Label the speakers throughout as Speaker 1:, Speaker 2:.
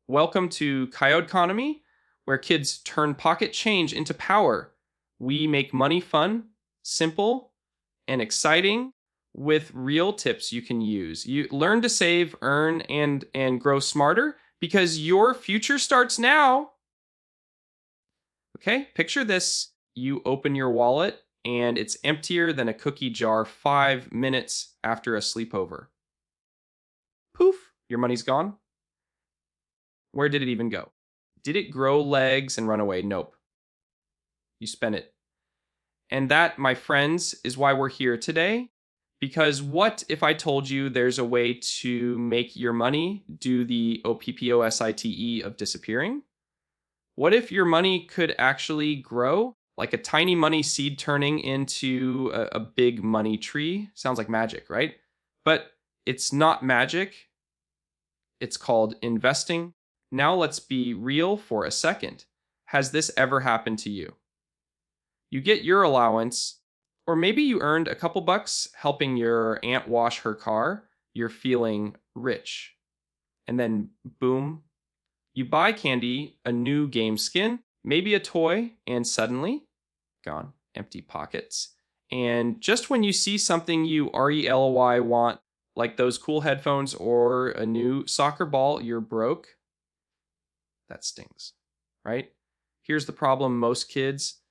Speaker 1: Welcome to Kidconomy, where kids turn pocket change into power. We make money fun, simple, and exciting with real tips you can use. You learn to save, earn, and grow smarter because your future starts now. Okay, picture this. You open your wallet and it's emptier than a cookie jar 5 minutes after a sleepover. Poof, your money's gone. Where did it even go? Did it grow legs and run away? Nope. You spent it. And that, my friends, is why we're here today. Because what if I told you there's a way to make your money do the OPPOSITE of disappearing? What if your money could actually grow like a tiny money seed turning into a big money tree? Sounds like magic, right? But it's not magic. It's called investing. Now let's be real for a second. Has this ever happened to you? You get your allowance, or maybe you earned a couple bucks helping your aunt wash her car. You're feeling rich. And then, boom, you buy candy, a new game skin, maybe a toy, and suddenly, gone, empty pockets. And just when you see something you RELY want, like those cool headphones or a new soccer ball, you're broke. That stings, right? Here's the problem: most kids,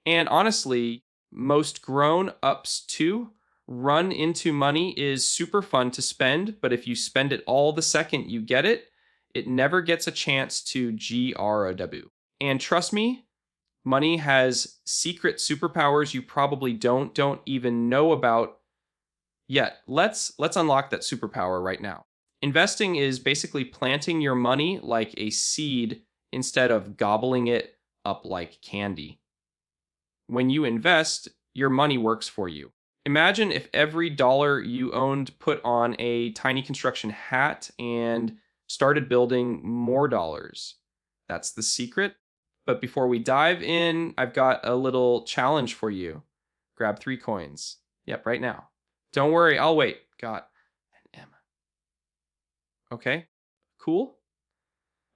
Speaker 1: and honestly, most grown-ups too, run into money is super fun to spend, but if you spend it all the second you get it, it never gets a chance to GROW. And trust me, money has secret superpowers you probably don't even know about yet. Let's unlock that superpower right now. Investing is basically planting your money like a seed instead of gobbling it up like candy. When you invest, your money works for you. Imagine if every dollar you owned put on a tiny construction hat and started building more dollars. That's the secret. But before we dive in, I've got a little challenge for you. Grab 3 coins. Yep, right now. Don't worry, I'll wait. Got an M. Okay, cool.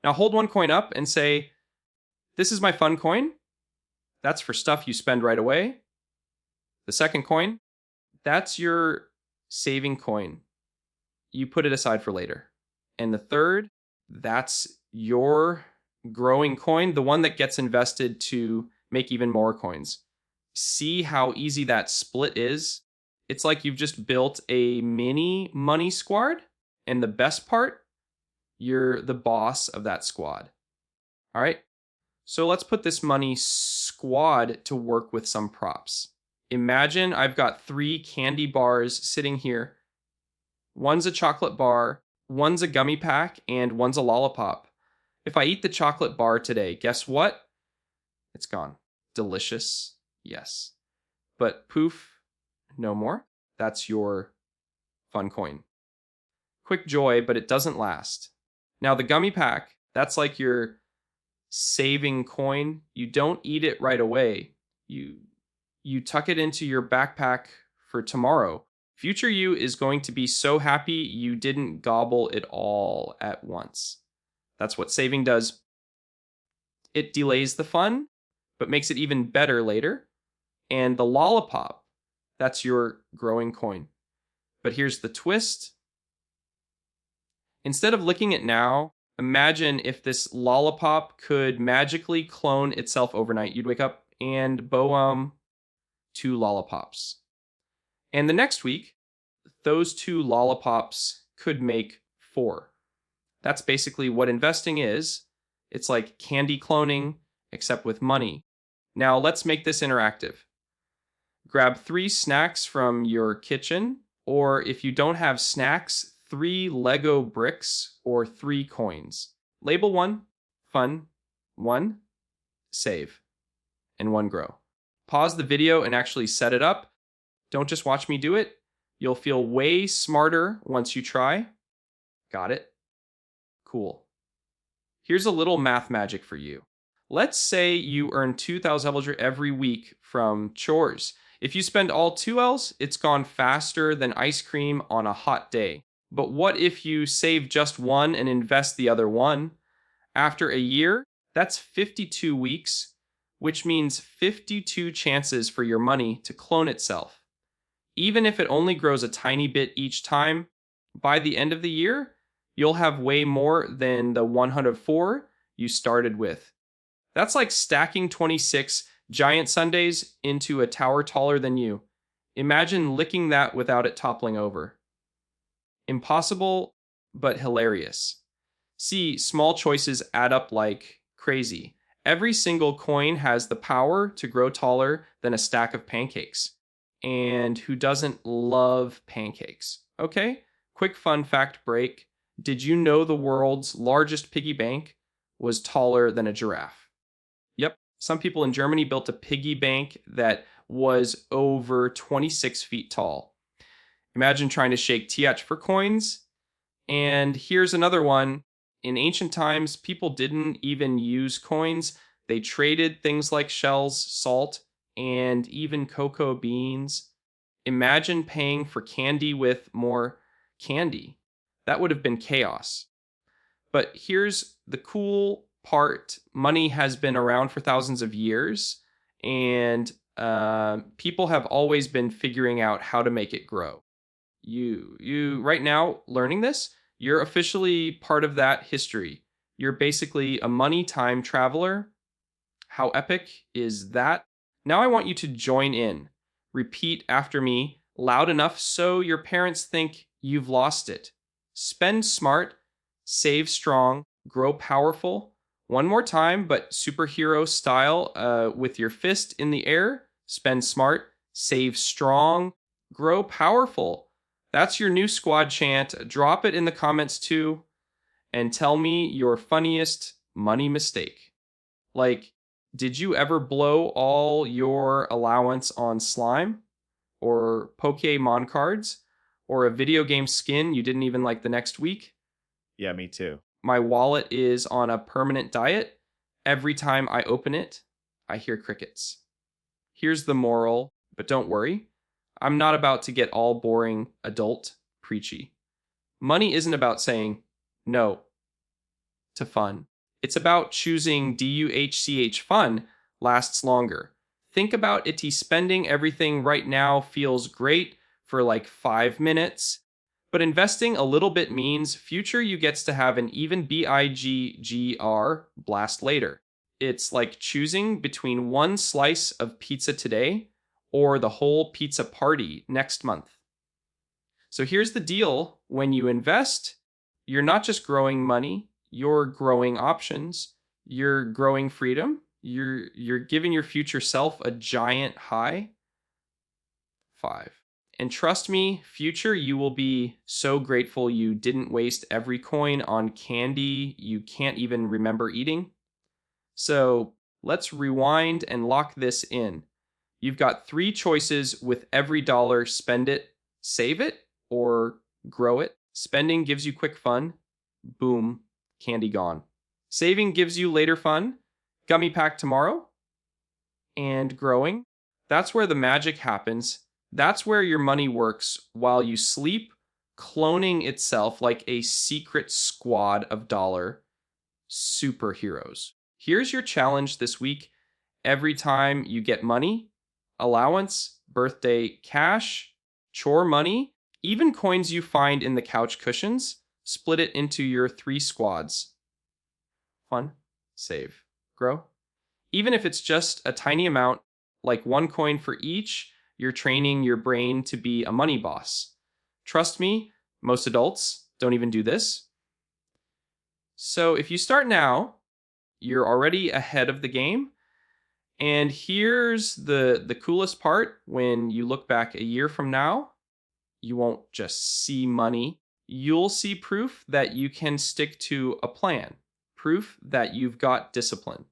Speaker 1: Now hold 1 coin up and say, "This is my fun coin." That's for stuff you spend right away. The second coin, that's your saving coin. You put it aside for later. And the third, that's your growing coin, the one that gets invested to make even more coins. See how easy that split is? It's like you've just built a mini money squad. And the best part, you're the boss of that squad. All right? So let's put this money squad to work with some props. Imagine I've got 3 candy bars sitting here. One's a chocolate bar, one's a gummy pack, and one's a lollipop. If I eat the chocolate bar today, guess what? It's gone. Delicious, yes. But poof, no more. That's your fun coin. Quick joy, but it doesn't last. Now the gummy pack, that's like your saving coin. You don't eat it right away. You tuck it into your backpack for tomorrow. Future you is going to be so happy you didn't gobble it all at once. That's what saving does. It delays the fun, but makes it even better later. And the lollipop, that's your growing coin. But here's the twist. Instead of licking it now, imagine if this lollipop could magically clone itself overnight. You'd wake up and boom, 2 lollipops. And the next week, those 2 lollipops could make 4. That's basically what investing is. It's like candy cloning, except with money. Now let's make this interactive. Grab 3 snacks from your kitchen, or if you don't have snacks, 3 Lego bricks or 3 coins. Label 1, fun, 1, save, and 1 grow. Pause the video and actually set it up. Don't just watch me do it. You'll feel way smarter once you try. Got it? Cool. Here's a little math magic for you. Let's say you earn 2,000 every week from chores. If you spend all 2 Ls, it's gone faster than ice cream on a hot day. But what if you save just 1 and invest the other 1? After a year, that's 52 weeks, which means 52 chances for your money to clone itself. Even if it only grows a tiny bit each time, by the end of the year, you'll have way more than the 104 you started with. That's like stacking 26 giant sundaes into a tower taller than you. Imagine licking that without it toppling over. Impossible, but hilarious. See, small choices add up like crazy. Every single coin has the power to grow taller than a stack of pancakes. And who doesn't love pancakes? Okay, quick fun fact break. Did you know the world's largest piggy bank was taller than a giraffe? Yep, some people in Germany built a piggy bank that was over 26 feet tall. Imagine trying to shake TH for coins. And here's another one. In ancient times, people didn't even use coins. They traded things like shells, salt, and even cocoa beans. Imagine paying for candy with more candy. That would have been chaos. But here's the cool part. Money has been around for thousands of years, and people have always been figuring out how to make it grow. You right now learning this, you're officially part of that history. You're basically a money time traveler. How epic is that? Now I want you to join in. Repeat after me loud enough so your parents think you've lost it. Spend smart, save strong, grow powerful. One more time, but superhero style, with your fist in the air. Spend smart, save strong, grow powerful. That's your new squad chant. Drop it in the comments too, and tell me your funniest money mistake. Like, did you ever blow all your allowance on slime? Or Pokemon cards? Or a video game skin you didn't even like the next week?
Speaker 2: Yeah, me too.
Speaker 1: My wallet is on a permanent diet. Every time I open it, I hear crickets. Here's the moral, but don't worry. I'm not about to get all boring, adult, preachy. Money isn't about saying no to fun. It's about choosing DUHCH fun lasts longer. Think about it. Spending everything right now feels great for like 5 minutes, but investing a little bit means future you gets to have an even BIGGR blast later. It's like choosing between one slice of pizza today or the whole pizza party next month. So here's the deal. When you invest, you're not just growing money, you're growing options, you're growing freedom, you're giving your future self a giant high five. And trust me, future, you will be so grateful you didn't waste every coin on candy you can't even remember eating. So let's rewind and lock this in. You've got 3 choices with every dollar: spend it, save it, or grow it. Spending gives you quick fun. Boom, candy gone. Saving gives you later fun. Gummy pack tomorrow. And growing, that's where the magic happens. That's where your money works while you sleep, cloning itself like a secret squad of dollar superheroes. Here's your challenge this week. Every time you get money, allowance, birthday cash, chore money, even coins you find in the couch cushions, split it into your 3 squads. Fun, save, grow. Even if it's just a tiny amount, like 1 coin for each, you're training your brain to be a money boss. Trust me, most adults don't even do this. So if you start now, you're already ahead of the game. And here's the coolest part. When you look back a year from now, you won't just see money. You'll see proof that you can stick to a plan, proof that you've got discipline,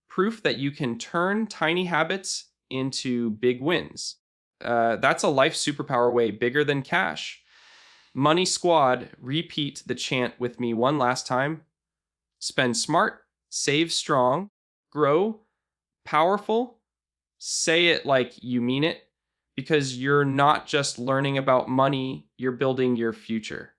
Speaker 1: proof that you can turn tiny habits into big wins. That's a life superpower way bigger than cash. Money Squad, repeat the chant with me one last time. Spend smart, save strong, grow powerful. Say it like you mean it, because you're not just learning about money, you're building your future.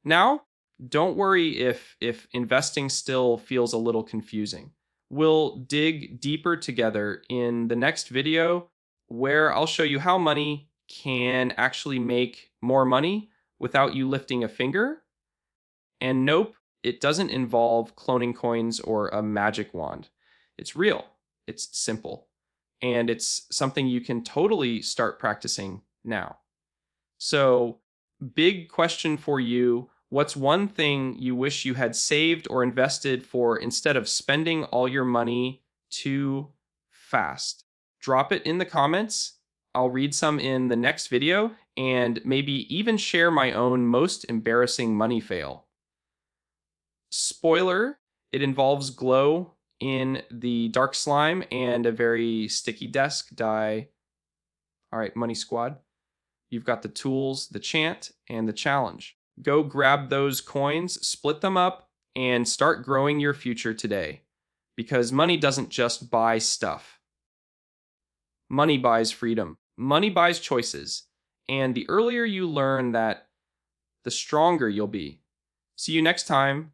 Speaker 1: Now, Don't worry if investing still feels a little confusing. We'll dig deeper together in the next video where I'll show you how money can actually make more money without you lifting a finger. And nope, it doesn't involve cloning coins or a magic wand. It's real, it's simple, and it's something you can totally start practicing now. So, big question for you. What's one thing you wish you had saved or invested for instead of spending all your money too fast? Drop it in the comments. I'll read some in the next video and maybe even share my own most embarrassing money fail. Spoiler, it involves glow in the dark slime and a very sticky desk die. All right, Money Squad. You've got the tools, the chant, and the challenge. Go grab those coins, split them up, and start growing your future today. Because money doesn't just buy stuff. Money buys freedom. Money buys choices. And the earlier you learn that, the stronger you'll be. See you next time,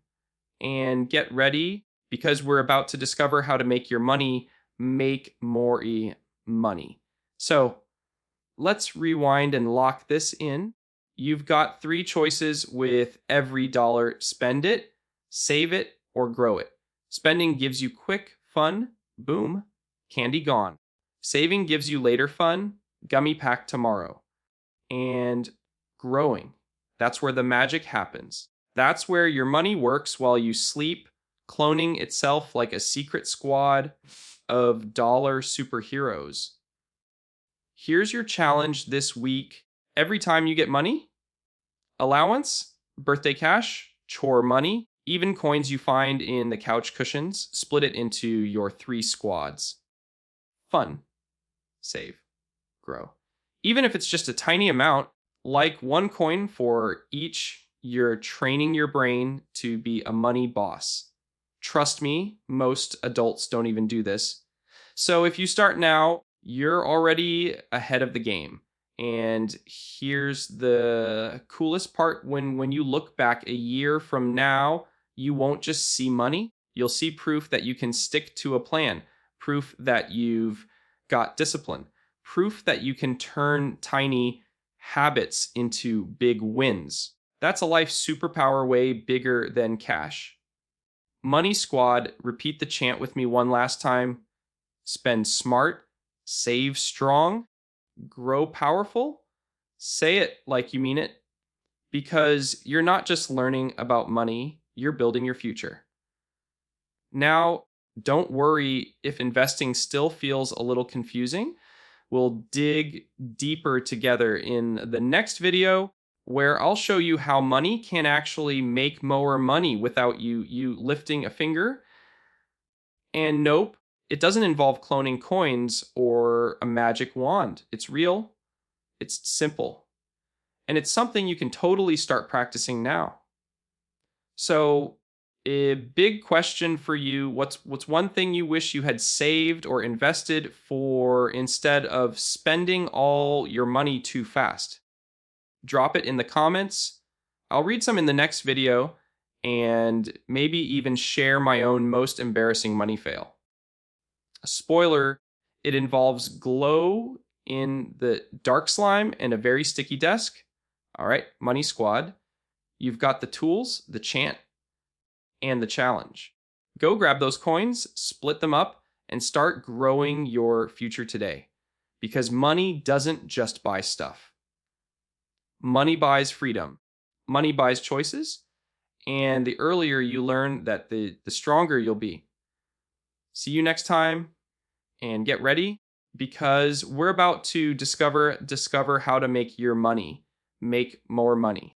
Speaker 1: and get ready because we're about to discover how to make your money make more money. So, let's rewind and lock this in. You've got 3 choices with every dollar. Spend it, save it, or grow it. Spending gives you quick fun, boom, candy gone. Saving gives you later fun, gummy pack tomorrow. And growing, that's where the magic happens. That's where your money works while you sleep, cloning itself like a secret squad of dollar superheroes. Here's your challenge this week. Every time you get money, allowance, birthday cash, chore money, even coins you find in the couch cushions, split it into your 3 squads. Fun, save, grow. Even if it's just a tiny amount, like 1 coin for each, you're training your brain to be a money boss. Trust me, most adults don't even do this. So if you start now, you're already ahead of the game. And here's the coolest part. When you look back a year from now, you won't just see money. You'll see proof that you can stick to a plan, proof that you've got discipline, proof that you can turn tiny habits into big wins. That's a life superpower way bigger than cash. Money Squad, repeat the chant with me one last time. Spend smart, save strong, grow powerful. Say it like you mean it, because you're not just learning about money, you're building your future. Now, don't worry if investing still feels a little confusing. We'll dig deeper together in the next video where I'll show you how money can actually make more money without you lifting a finger. And nope, it doesn't involve cloning coins or a magic wand. It's real, it's simple, and it's something you can totally start practicing now. So, a big question for you, what's one thing you wish you had saved or invested for instead of spending all your money too fast? Drop it in the comments. I'll read some in the next video and maybe even share my own most embarrassing money fail. A spoiler, it involves glow in the dark slime and a very sticky desk. All right, Money Squad, you've got the tools, the chant, and the challenge. Go grab those coins, split them up, and start growing your future today. Because money doesn't just buy stuff. Money buys freedom. Money buys choices. And the earlier you learn that, the stronger you'll be. See you next time, and get ready, because we're about to discover how to make your money make more money.